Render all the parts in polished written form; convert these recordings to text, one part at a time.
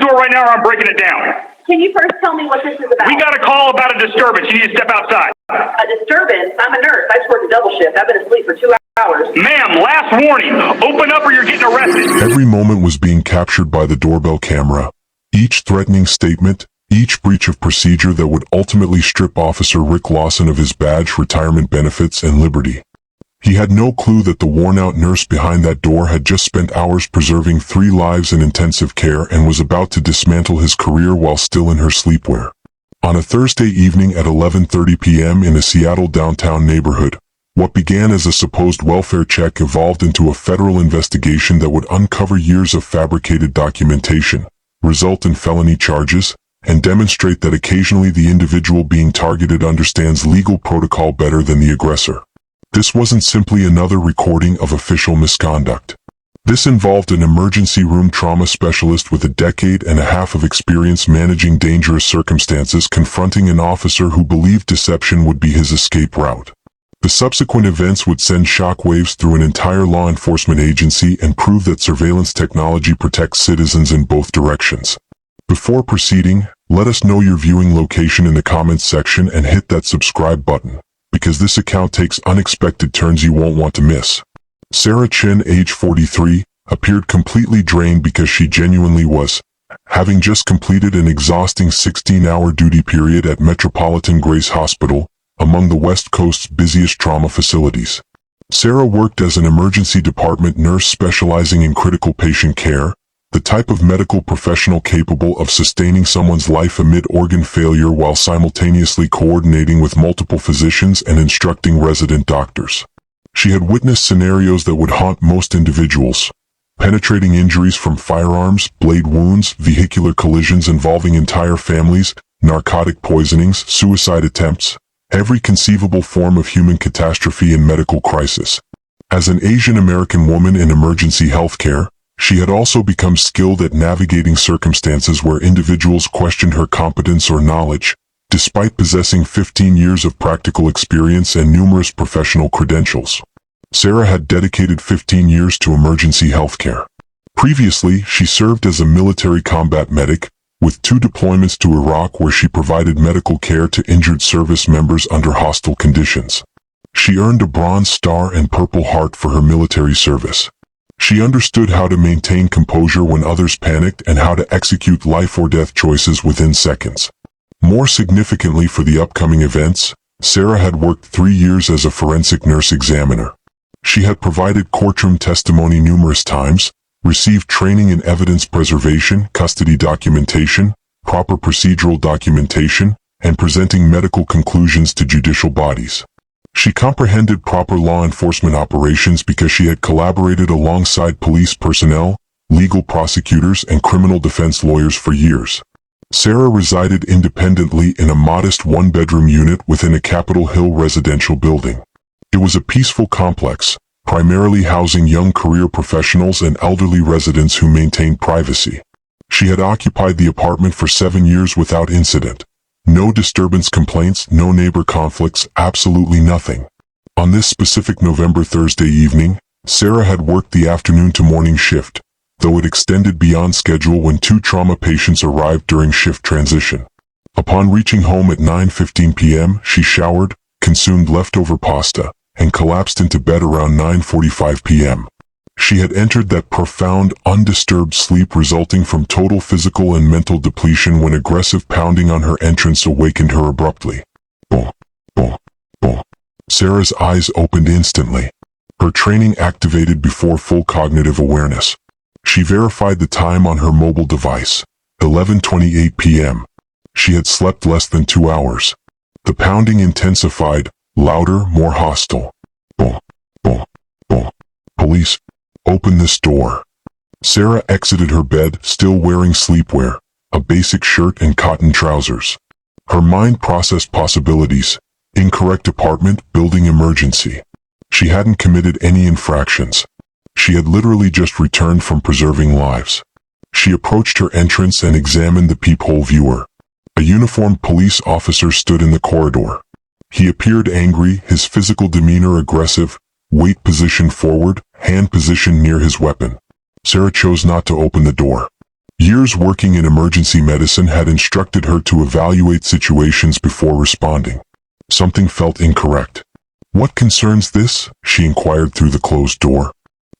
door right now or I'm breaking it down. Can you first tell me what this is about? We got a call about a disturbance. You need to step outside. A disturbance? I'm a nurse. I just worked a double shift. I've been asleep for 2 hours. Ma'am, last warning. Open up or you're getting arrested. Every moment was being captured by the doorbell camera. Each threatening statement, each breach of procedure that would ultimately strip Officer Rick Lawson of his badge, retirement benefits, and liberty. He had no clue that the worn-out nurse behind that door had just spent hours preserving 3 lives in intensive care and was about to dismantle his career while still in her sleepwear. On a Thursday evening at 11:30 p.m. in a Seattle downtown neighborhood, what began as a supposed welfare check evolved into a federal investigation that would uncover years of fabricated documentation, result in felony charges, and demonstrate that occasionally the individual being targeted understands legal protocol better than the aggressor. This wasn't simply another recording of official misconduct. This involved an emergency room trauma specialist with a decade and a half of experience managing dangerous circumstances confronting an officer who believed deception would be his escape route. The subsequent events would send shockwaves through an entire law enforcement agency and prove that surveillance technology protects citizens in both directions. Before proceeding, let us know your viewing location in the comments section and hit that subscribe button, because this account takes unexpected turns you won't want to miss. Sarah Chen, age 43, appeared completely drained because she genuinely was, having just completed an exhausting 16-hour duty period at Metropolitan Grace Hospital, among the West Coast's busiest trauma facilities. Sarah worked as an emergency department nurse specializing in critical patient care, the type of medical professional capable of sustaining someone's life amid organ failure while simultaneously coordinating with multiple physicians and instructing resident doctors. She had witnessed scenarios that would haunt most individuals: penetrating injuries from firearms, blade wounds, vehicular collisions involving entire families, narcotic poisonings, suicide attempts, every conceivable form of human catastrophe and medical crisis. As an Asian American woman in emergency healthcare, she had also become skilled at navigating circumstances where individuals questioned her competence or knowledge, despite possessing 15 years of practical experience and numerous professional credentials. Sarah had dedicated 15 years to emergency healthcare. Previously, she served as a military combat medic, with 2 deployments to Iraq where she provided medical care to injured service members under hostile conditions. She earned a Bronze Star and Purple Heart for her military service. She understood how to maintain composure when others panicked and how to execute life-or-death choices within seconds. More significantly for the upcoming events, Sarah had worked 3 years as a forensic nurse examiner. She had provided courtroom testimony numerous times, received training in evidence preservation, custody documentation, proper procedural documentation, and presenting medical conclusions to judicial bodies. She comprehended proper law enforcement operations because she had collaborated alongside police personnel, legal prosecutors, and criminal defense lawyers for years. Sarah resided independently in a modest 1-bedroom unit within a Capitol Hill residential building. It was a peaceful complex, primarily housing young career professionals and elderly residents who maintained privacy. She had occupied the apartment for 7 years without incident. No disturbance complaints, no neighbor conflicts, absolutely nothing. On this specific Thursday evening, Sarah had worked the afternoon to morning shift, though it extended beyond schedule when 2 trauma patients arrived during shift transition. Upon reaching home at 9:15 p.m., she showered, consumed leftover pasta, and collapsed into bed around 9:45 p.m. She had entered that profound, undisturbed sleep resulting from total physical and mental depletion when aggressive pounding on her entrance awakened her abruptly. Boom, boom, boom. Sarah's eyes opened instantly. Her training activated before full cognitive awareness. She verified the time on her mobile device, 11:28 p.m. She had slept less than 2 hours. The pounding intensified, louder, more hostile. Boom, boom, boom. Police, open this door. Sarah exited her bed, still wearing sleepwear, a basic shirt and cotton trousers. Her mind processed possibilities: incorrect apartment, building emergency. She hadn't committed any infractions. She had literally just returned from preserving lives. She approached her entrance and examined the peephole viewer. A uniformed police officer stood in the corridor. He appeared angry, his physical demeanor aggressive, weight positioned forward, hand positioned near his weapon. Sarah chose not to open the door. Years working in emergency medicine had instructed her to evaluate situations before responding. Something felt incorrect. "What concerns this?" she inquired through the closed door.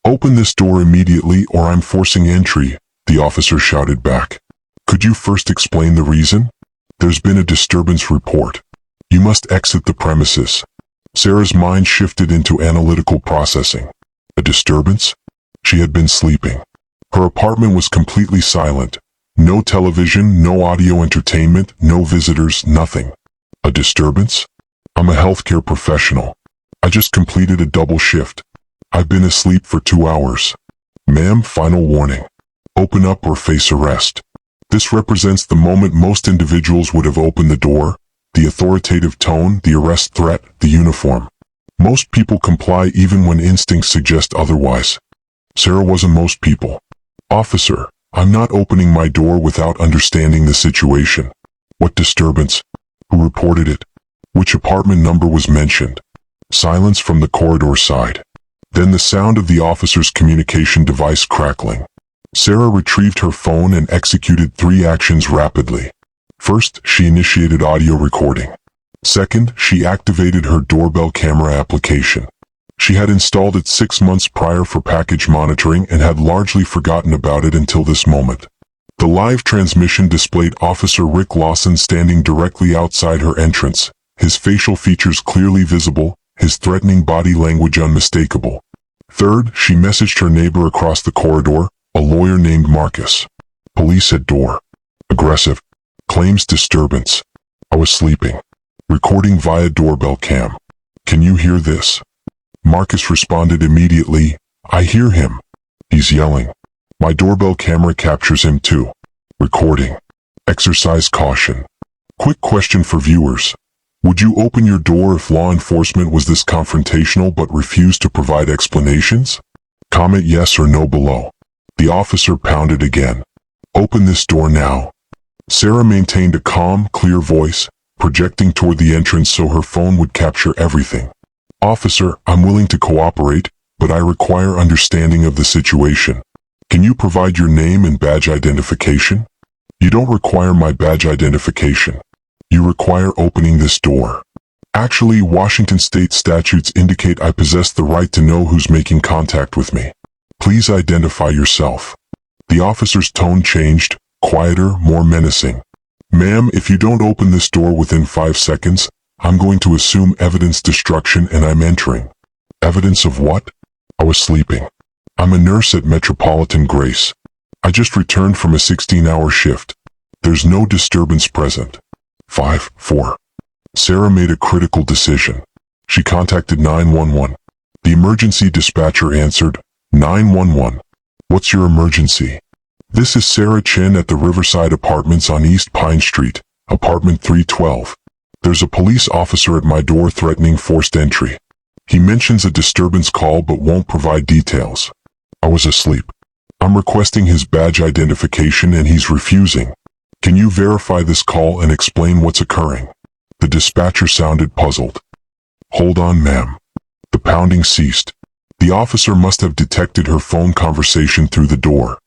"Open this door immediately or I'm forcing entry," the officer shouted back. "Could you first explain the reason?" "There's been a disturbance report. You must exit the premises." Sarah's mind shifted into analytical processing. A disturbance? She had been sleeping. Her apartment was completely silent. No television, no audio entertainment, no visitors, nothing. A disturbance? "I'm a healthcare professional. I just completed a double shift. I've been asleep for 2 hours. Ma'am, final warning. Open up or face arrest." This represents the moment most individuals would have opened the door, the authoritative tone, the arrest threat, the uniform. Most people comply even when instincts suggest otherwise. Sarah wasn't most people. "Officer, I'm not opening my door without understanding the situation." "What disturbance? Who reported it? Which apartment number was mentioned?" Silence from the corridor side. Then the sound of the officer's communication device crackling. Sarah retrieved her phone and executed 3 actions rapidly. First, she initiated audio recording. Second, she activated her doorbell camera application. She had installed it 6 months prior for package monitoring and had largely forgotten about it until this moment. The live transmission displayed Officer Rick Lawson standing directly outside her entrance, his facial features clearly visible, his threatening body language unmistakable. Third, she messaged her neighbor across the corridor, a lawyer named Marcus. "Police at door. Aggressive. Claims disturbance. I was sleeping. Recording via doorbell cam. Can you hear this?" Marcus responded immediately, "I hear him. He's yelling. My doorbell camera captures him too. Recording. Exercise caution." Quick question for viewers. Would you open your door if law enforcement was this confrontational but refused to provide explanations? Comment yes or no below. The officer pounded again. "Open this door now." Sarah maintained a calm, clear voice, projecting toward the entrance so her phone would capture everything. "Officer, I'm willing to cooperate, but I require understanding of the situation. Can you provide your name and badge identification?" "You don't require my badge identification. You require opening this door." "Actually, Washington state statutes indicate I possess the right to know who's making contact with me. Please identify yourself." The officer's tone changed, quieter, more menacing. "Ma'am, if you don't open this door within 5 seconds, I'm going to assume evidence destruction and I'm entering." "Evidence of what?" "I was sleeping. I'm a nurse at Metropolitan Grace. I just returned from a 16-hour shift. There's no disturbance present." 5-4. Sarah made a critical decision. She contacted 911. The emergency dispatcher answered, "911. What's your emergency?" "This is Sarah Chen at the Riverside Apartments on East Pine Street, apartment 312. There's a police officer at my door threatening forced entry. He mentions a disturbance call but won't provide details. I was asleep. I'm requesting his badge identification and he's refusing. Can you verify this call and explain what's occurring?" The dispatcher sounded puzzled. "Hold on, ma'am." The pounding ceased. The officer must have detected her phone conversation through the door.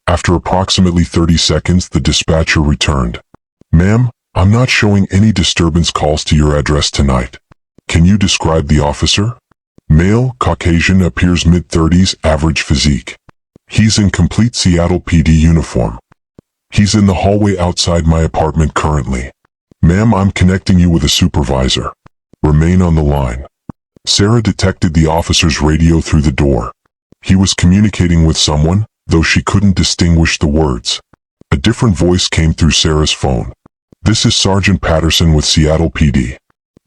After approximately 30 seconds, the dispatcher returned. "Ma'am, I'm not showing any disturbance calls to your address tonight. Can you describe the officer?" "Male, Caucasian, appears mid-30s, average physique. He's in complete Seattle PD uniform. He's in the hallway outside my apartment currently. Ma'am, I'm connecting you with a supervisor. Remain on the line." Sarah detected the officer's radio through the door. He was communicating with someone, though she couldn't distinguish the words. A different voice came through Sarah's phone. "This is Sergeant Patterson with Seattle PD.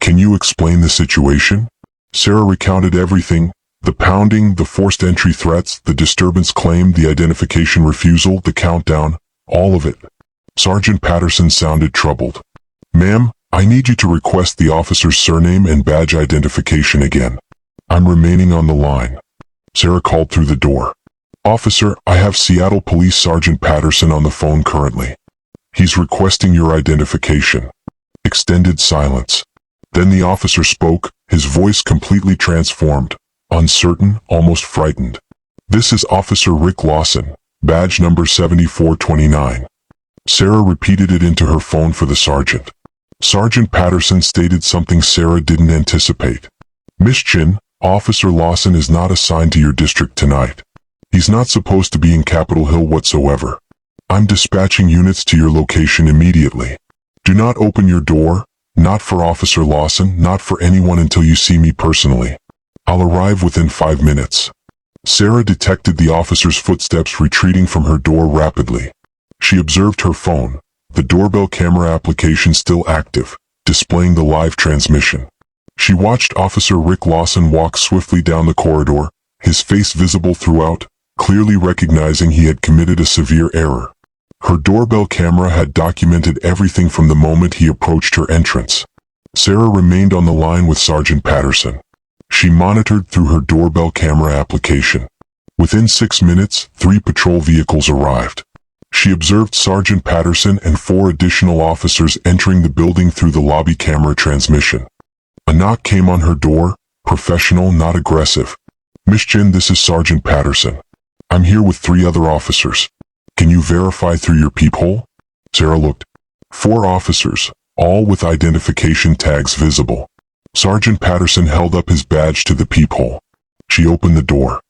Can you explain the situation?" Sarah recounted everything: the pounding, the forced entry threats, the disturbance claim, the identification refusal, the countdown, all of it. Sergeant Patterson sounded troubled. "Ma'am, I need you to request the officer's surname and badge identification again." "I'm remaining on the line." Sarah called through the door. "Officer, I have Seattle Police Sergeant Patterson on the phone currently. He's requesting your identification." Extended silence. Then the officer spoke, his voice completely transformed, uncertain, almost frightened. "This is Officer Rick Lawson. Badge number 7429. Sarah repeated it into her phone for the sergeant. Sergeant Patterson stated something Sarah didn't anticipate. Miss Chen, Officer Lawson is not assigned to your district tonight. He's not supposed to be in Capitol Hill whatsoever. I'm dispatching units to your location immediately. Do not open your door, not for Officer Lawson, not for anyone until you see me personally. I'll arrive within 5 minutes. Sarah detected the officer's footsteps retreating from her door rapidly. She observed her phone, the doorbell camera application still active, displaying the live transmission. She watched Officer Rick Lawson walk swiftly down the corridor, his face visible throughout, clearly recognizing he had committed a severe error. Her doorbell camera had documented everything from the moment he approached her entrance. Sarah remained on the line with Sergeant Patterson. She monitored through her doorbell camera application. Within 6 minutes, 3 patrol vehicles arrived. She observed Sergeant Patterson and 4 additional officers entering the building through the lobby camera transmission. A knock came on her door, professional, not aggressive. Miss Chen, this is Sergeant Patterson. I'm here with 3 other officers. Can you verify through your peephole? Sarah looked. 4 officers, all with identification tags visible. Sergeant Patterson held up his badge to the peephole. She opened the door.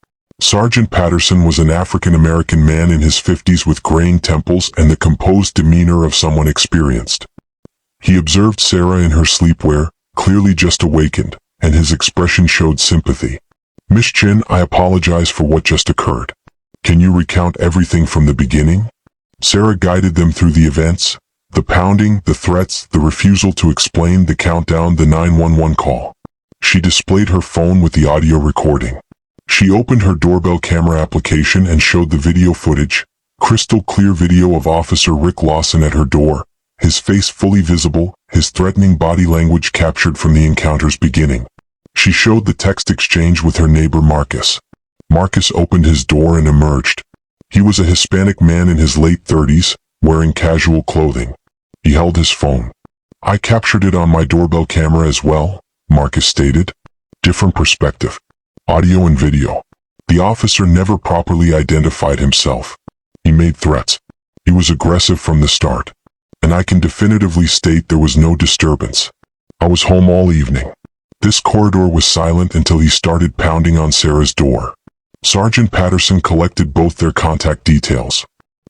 Sergeant Patterson was an African-American man in his 50s with graying temples and the composed demeanor of someone experienced. He observed Sarah in her sleepwear, clearly just awakened, and his expression showed sympathy. Miss Chen, I apologize for what just occurred. Can you recount everything from the beginning? Sarah guided them through the events, the pounding, the threats, the refusal to explain, the countdown, the 911 call. She displayed her phone with the audio recording. She opened her doorbell camera application and showed the video footage, crystal clear video of Officer Rick Lawson at her door, his face fully visible, his threatening body language captured from the encounter's beginning. She showed the text exchange with her neighbor Marcus. Marcus opened his door and emerged. He was a Hispanic man in his late 30s, wearing casual clothing. He held his phone. I captured it on my doorbell camera as well, Marcus stated. Different perspective. Audio and video. The officer never properly identified himself. He made threats. He was aggressive from the start. And I can definitively state there was no disturbance. I was home all evening. This corridor was silent until he started pounding on Sarah's door. Sergeant Patterson collected both their contact details.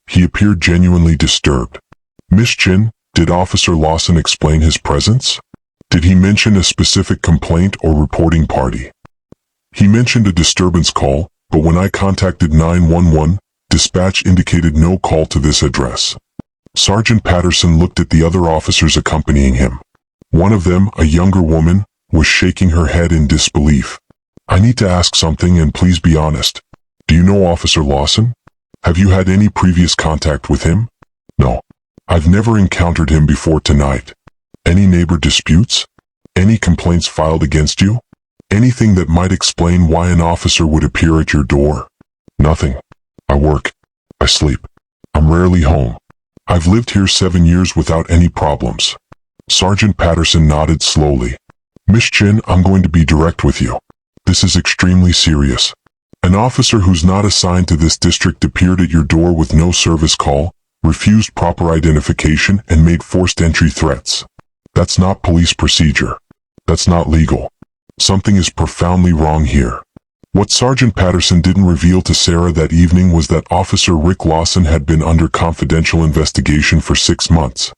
He appeared genuinely disturbed. Miss Chen, did Officer Lawson explain his presence? Did he mention a specific complaint or reporting party? He mentioned a disturbance call, but when I contacted 911, dispatch indicated no call to this address. Sergeant Patterson looked at the other officers accompanying him. One of them, a younger woman, was shaking her head in disbelief. I need to ask something and please be honest. Do you know Officer Lawson? Have you had any previous contact with him? No. I've never encountered him before tonight. Any neighbor disputes? Any complaints filed against you? Anything that might explain why an officer would appear at your door? Nothing. I work. I sleep. I'm rarely home. I've lived here 7 years without any problems. Sergeant Patterson nodded slowly. Miss Chen, I'm going to be direct with you. This is extremely serious. An officer who's not assigned to this district appeared at your door with no service call, refused proper identification, and made forced entry threats. That's not police procedure. That's not legal. Something is profoundly wrong here. What Sergeant Patterson didn't reveal to Sarah that evening was that Officer Rick Lawson had been under confidential investigation for 6 months.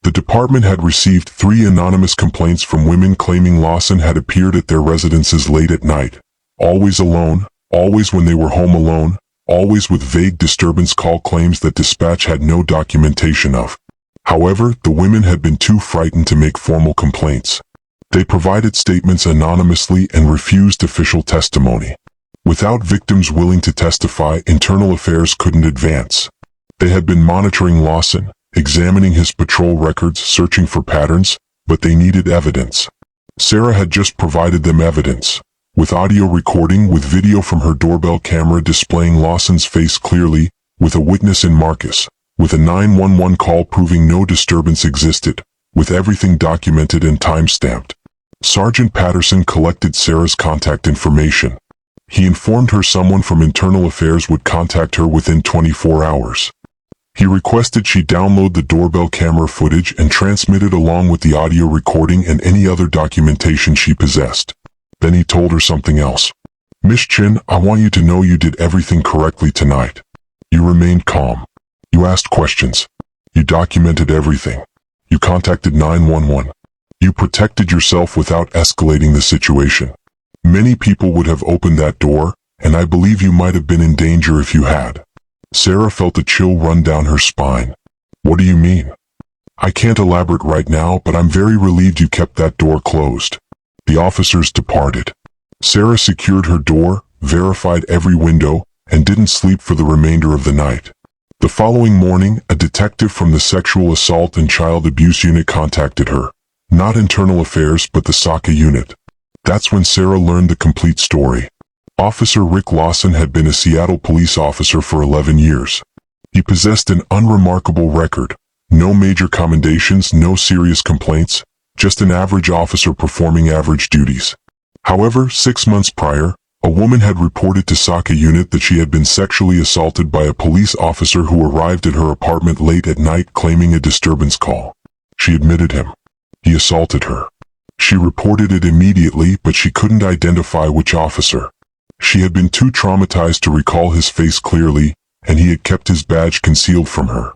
The department had received 3 anonymous complaints from women claiming Lawson had appeared at their residences late at night, always alone, always when they were home alone, always with vague disturbance call claims that dispatch had no documentation of. However, the women had been too frightened to make formal complaints. They provided statements anonymously and refused official testimony. Without victims willing to testify, internal affairs couldn't advance. They had been monitoring Lawson, examining his patrol records, searching for patterns, but they needed evidence. Sarah had just provided them evidence, with audio recording, with video from her doorbell camera displaying Lawson's face clearly, with a witness in Marcus, with a 911 call proving no disturbance existed, with everything documented and time-stamped. Sergeant Patterson collected Sarah's contact information. He informed her someone from Internal Affairs would contact her within 24 hours. He requested she download the doorbell camera footage and transmit it along with the audio recording and any other documentation she possessed. Then he told her something else. "Miss Chen, I want you to know you did everything correctly tonight. You remained calm. You asked questions. You documented everything. You contacted 911. You protected yourself without escalating the situation. Many people would have opened that door, and I believe you might have been in danger if you had." Sarah felt a chill run down her spine. "What do you mean?" "I can't elaborate right now, but I'm very relieved you kept that door closed." The officers departed. Sarah secured her door, verified every window, and didn't sleep for the remainder of the night. The following morning, a detective from the Sexual Assault and Child Abuse Unit contacted her. Not Internal Affairs, but the SACA unit. That's when Sarah learned the complete story. Officer Rick Lawson had been a Seattle police officer for 11 years. He possessed an unremarkable record. No major commendations, no serious complaints, just an average officer performing average duties. However, 6 months prior, a woman had reported to SACA unit that she had been sexually assaulted by a police officer who arrived at her apartment late at night claiming a disturbance call. She admitted him. He assaulted her. She reported it immediately, but she couldn't identify which officer. She had been too traumatized to recall his face clearly, and he had kept his badge concealed from her.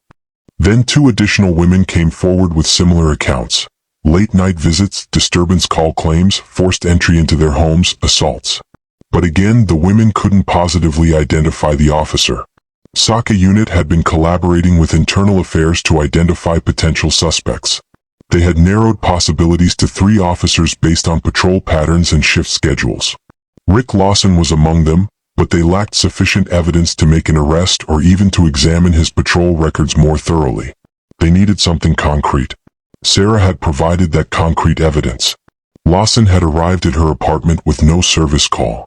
Then 2 additional women came forward with similar accounts. Late-night visits, disturbance call claims, forced entry into their homes, assaults. But again, the women couldn't positively identify the officer. SACA unit had been collaborating with Internal Affairs to identify potential suspects. They had narrowed possibilities to 3 officers based on patrol patterns and shift schedules. Rick Lawson was among them, but they lacked sufficient evidence to make an arrest or even to examine his patrol records more thoroughly. They needed something concrete. Sarah had provided that concrete evidence. Lawson had arrived at her apartment with no service call.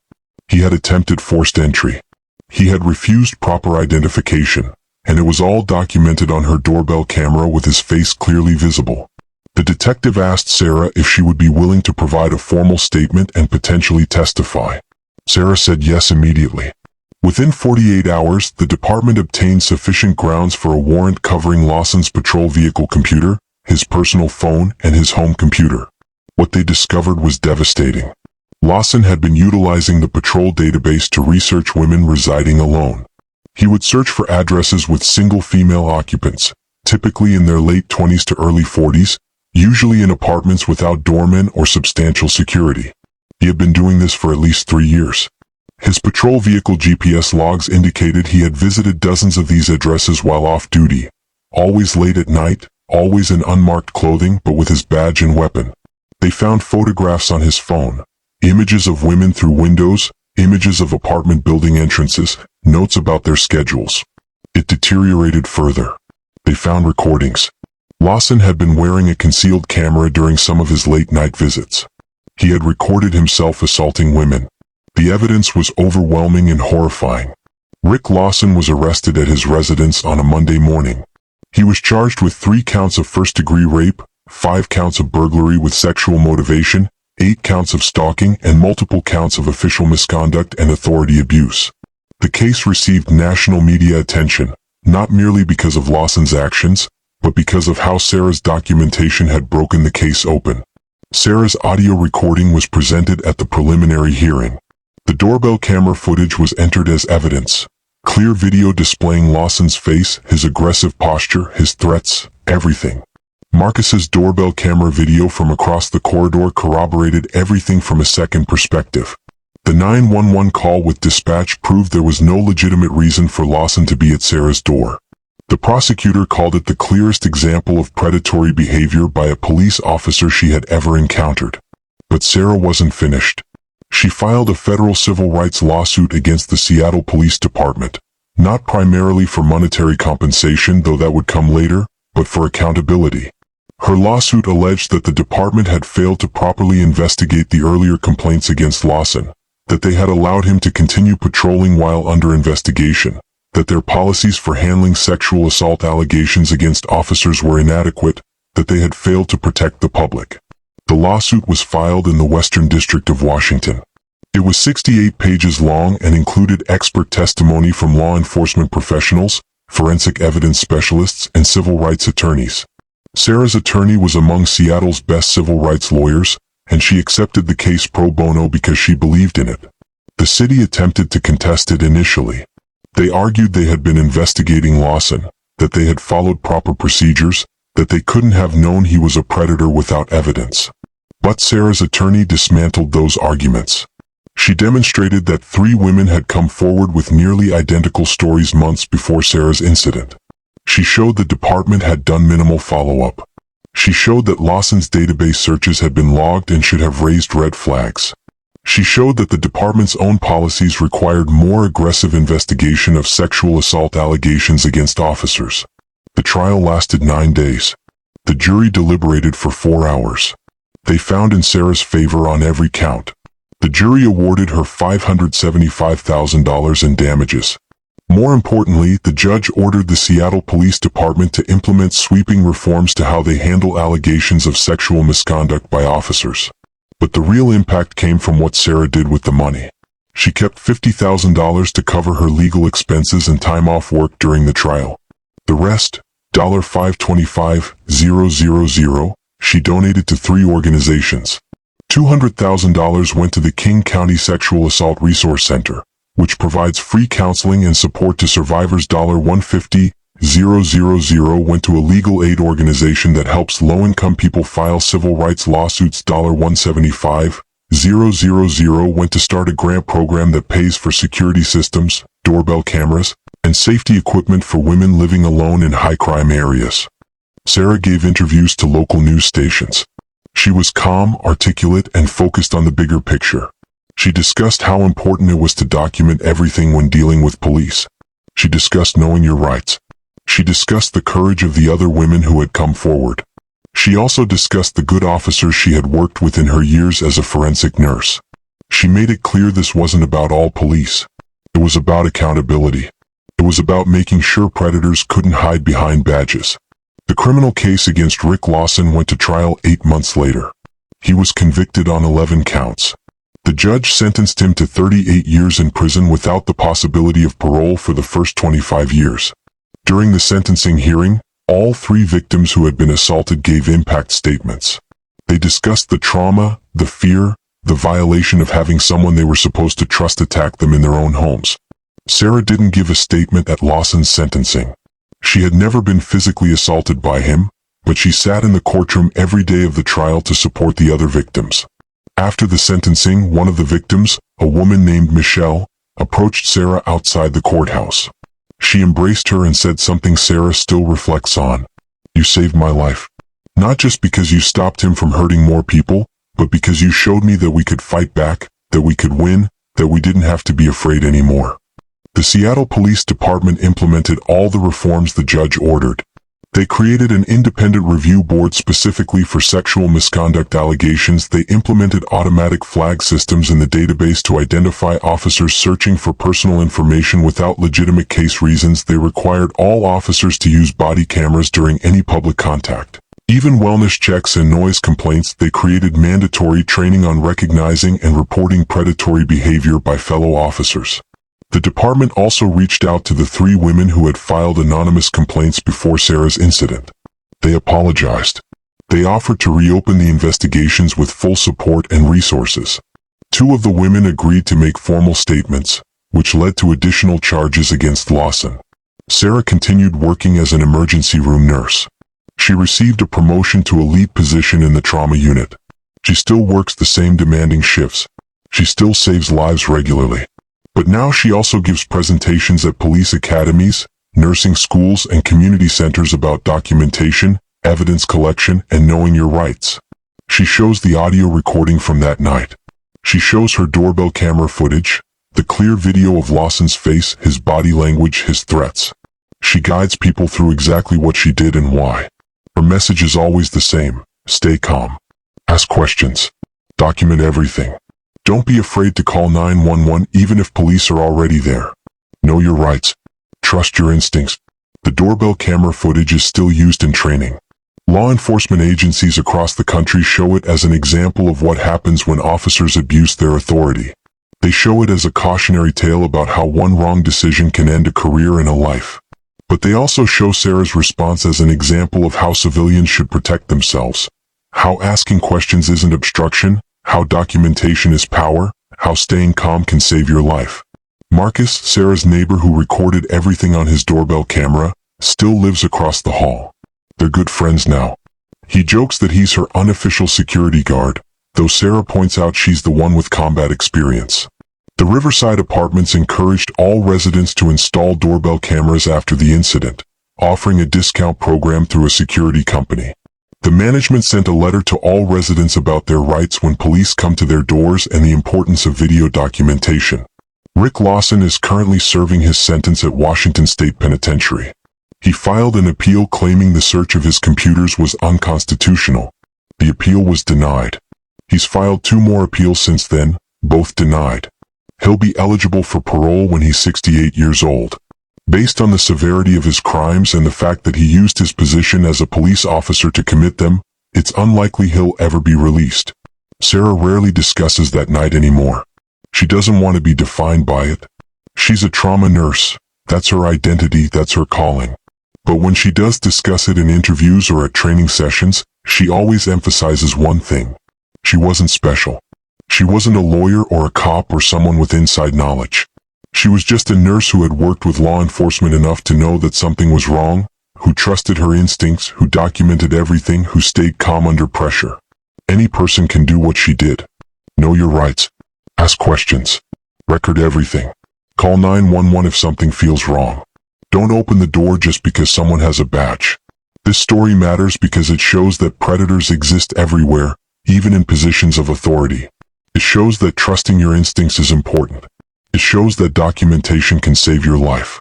He had attempted forced entry. He had refused proper identification, and it was all documented on her doorbell camera with his face clearly visible. The detective asked Sarah if she would be willing to provide a formal statement and potentially testify. Sarah said yes immediately. Within 48 hours, the department obtained sufficient grounds for a warrant covering Lawson's patrol vehicle computer, his personal phone, and his home computer. What they discovered was devastating. Lawson had been utilizing the patrol database to research women residing alone. He would search for addresses with single female occupants, typically in their late 20s to early 40s, usually in apartments without doormen or substantial security. He had been doing this for at least 3 years. His patrol vehicle GPS logs indicated he had visited dozens of these addresses while off duty, always late at night, always in unmarked clothing but with his badge and weapon. They found photographs on his phone, images of women through windows, images of apartment building entrances, notes about their schedules. It deteriorated further. They found recordings. Lawson had been wearing a concealed camera during some of his late-night visits. He had recorded himself assaulting women. The evidence was overwhelming and horrifying. Rick Lawson was arrested at his residence on a Monday morning. He was charged with 3 counts of first-degree rape, 5 counts of burglary with sexual motivation, 8 counts of stalking, and multiple counts of official misconduct and authority abuse. The case received national media attention, not merely because of Lawson's actions, but because of how Sarah's documentation had broken the case open. Sarah's audio recording was presented at the preliminary hearing. The doorbell camera footage was entered as evidence. Clear video displaying Lawson's face, his aggressive posture, his threats, everything. Marcus's doorbell camera video from across the corridor corroborated everything from a second perspective. The 911 call with dispatch proved there was no legitimate reason for Lawson to be at Sarah's door. The prosecutor called it the clearest example of predatory behavior by a police officer she had ever encountered. But Sarah wasn't finished. She filed a federal civil rights lawsuit against the Seattle Police Department, not primarily for monetary compensation, though that would come later, but for accountability. Her lawsuit alleged that the department had failed to properly investigate the earlier complaints against Lawson, that they had allowed him to continue patrolling while under investigation, that their policies for handling sexual assault allegations against officers were inadequate, that they had failed to protect the public. The lawsuit was filed in the Western District of Washington. It was 68 pages long and included expert testimony from law enforcement professionals, forensic evidence specialists, and civil rights attorneys. Sarah's attorney was among Seattle's best civil rights lawyers, and she accepted the case pro bono because she believed in it. The city attempted to contest it initially. They argued they had been investigating Lawson, that they had followed proper procedures, that they couldn't have known he was a predator without evidence. But Sarah's attorney dismantled those arguments. She demonstrated that 3 women had come forward with nearly identical stories months before Sarah's incident. She showed the department had done minimal follow-up. She showed that Lawson's database searches had been logged and should have raised red flags. She showed that the department's own policies required more aggressive investigation of sexual assault allegations against officers. The trial lasted 9 days. The jury deliberated for 4 hours. They found in Sarah's favor on every count. The jury awarded her $575,000 in damages. More importantly, the judge ordered the Seattle Police Department to implement sweeping reforms to how they handle allegations of sexual misconduct by officers. But the real impact came from what Sarah did with the money. She kept $50,000 to cover her legal expenses and time off work during the trial. The rest, $525,000, she donated to 3 organizations. $200,000 went to the King County Sexual Assault Resource Center, which provides free counseling and support to survivors. $150,000 went to a legal aid organization that helps low-income people file civil rights lawsuits. $175,000 went to start a grant program that pays for security systems, doorbell cameras, and safety equipment for women living alone in high-crime areas. Sarah gave interviews to local news stations. She was calm, articulate, and focused on the bigger picture. She discussed how important it was to document everything when dealing with police. She discussed knowing your rights. She discussed the courage of the other women who had come forward. She also discussed the good officers she had worked with in her years as a forensic nurse. She made it clear this wasn't about all police. It was about accountability. It was about making sure predators couldn't hide behind badges. The criminal case against Rick Lawson went to trial 8 months later. He was convicted on 11 counts. The judge sentenced him to 38 years in prison without the possibility of parole for the first 25 years. During the sentencing hearing, all 3 victims who had been assaulted gave impact statements. They discussed the trauma, the fear, the violation of having someone they were supposed to trust attack them in their own homes. Sarah didn't give a statement at Lawson's sentencing. She had never been physically assaulted by him, but she sat in the courtroom every day of the trial to support the other victims. After the sentencing, one of the victims, a woman named Michelle, approached Sarah outside the courthouse. She embraced her and said something Sarah still reflects on. "You saved my life. Not just because you stopped him from hurting more people, but because you showed me that we could fight back, that we could win, that we didn't have to be afraid anymore." The Seattle Police Department implemented all the reforms the judge ordered. They created an independent review board specifically for sexual misconduct allegations. They implemented automatic flag systems in the database to identify officers searching for personal information without legitimate case reasons. They required all officers to use body cameras during any public contact. Even wellness checks and noise complaints. They created mandatory training on recognizing and reporting predatory behavior by fellow officers. The department also reached out to the 3 women who had filed anonymous complaints before Sarah's incident. They apologized. They offered to reopen the investigations with full support and resources. 2 of the women agreed to make formal statements, which led to additional charges against Lawson. Sarah continued working as an emergency room nurse. She received a promotion to a lead position in the trauma unit. She still works the same demanding shifts. She still saves lives regularly. But now she also gives presentations at police academies, nursing schools, and community centers about documentation, evidence collection, and knowing your rights. She shows the audio recording from that night. She shows her doorbell camera footage, the clear video of Lawson's face, his body language, his threats. She guides people through exactly what she did and why. Her message is always the same: stay calm. Ask questions. Document everything. Don't be afraid to call 911 even if police are already there. Know your rights. Trust your instincts. The doorbell camera footage is still used in training. Law enforcement agencies across the country show it as an example of what happens when officers abuse their authority. They show it as a cautionary tale about how one wrong decision can end a career and a life. But they also show Sarah's response as an example of how civilians should protect themselves. How asking questions isn't obstruction, how documentation is power, how staying calm can save your life. Marcus, Sarah's neighbor who recorded everything on his doorbell camera, still lives across the hall. They're good friends now. He jokes that he's her unofficial security guard, though Sarah points out she's the one with combat experience. The Riverside Apartments encouraged all residents to install doorbell cameras after the incident, offering a discount program through a security company. The management sent a letter to all residents about their rights when police come to their doors and the importance of video documentation. Rick Lawson is currently serving his sentence at Washington State Penitentiary. He filed an appeal claiming the search of his computers was unconstitutional. The appeal was denied. He's filed 2 more appeals since then, both denied. He'll be eligible for parole when he's 68 years old. Based on the severity of his crimes and the fact that he used his position as a police officer to commit them, it's unlikely he'll ever be released. Sarah rarely discusses that night anymore. She doesn't want to be defined by it. She's a trauma nurse. That's her identity, that's her calling. But when she does discuss it in interviews or at training sessions, she always emphasizes one thing. She wasn't special. She wasn't a lawyer or a cop or someone with inside knowledge. She was just a nurse who had worked with law enforcement enough to know that something was wrong, who trusted her instincts, who documented everything, who stayed calm under pressure. Any person can do what she did. Know your rights. Ask questions. Record everything. Call 911 if something feels wrong. Don't open the door just because someone has a badge. This story matters because it shows that predators exist everywhere, even in positions of authority. It shows that trusting your instincts is important. It shows that documentation can save your life.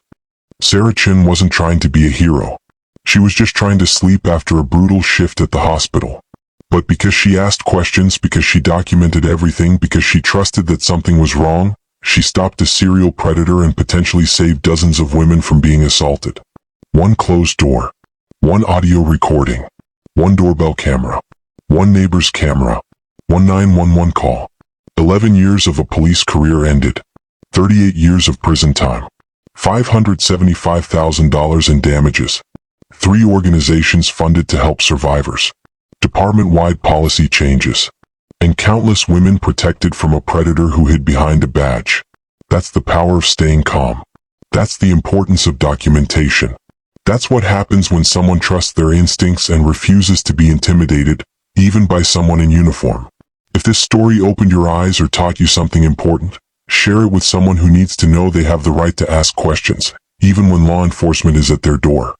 Sarah Chen wasn't trying to be a hero. She was just trying to sleep after a brutal shift at the hospital. But because she asked questions, because she documented everything, because she trusted that something was wrong, she stopped a serial predator and potentially saved dozens of women from being assaulted. One closed door. One audio recording. One doorbell camera. One neighbor's camera. One 911 call. 11 years of a police career ended. 38 years of prison time. $575,000 in damages. 3 organizations funded to help survivors. Department-wide policy changes. And countless women protected from a predator who hid behind a badge. That's the power of staying calm. That's the importance of documentation. That's what happens when someone trusts their instincts and refuses to be intimidated, even by someone in uniform. If this story opened your eyes or taught you something important, share it with someone who needs to know they have the right to ask questions, even when law enforcement is at their door.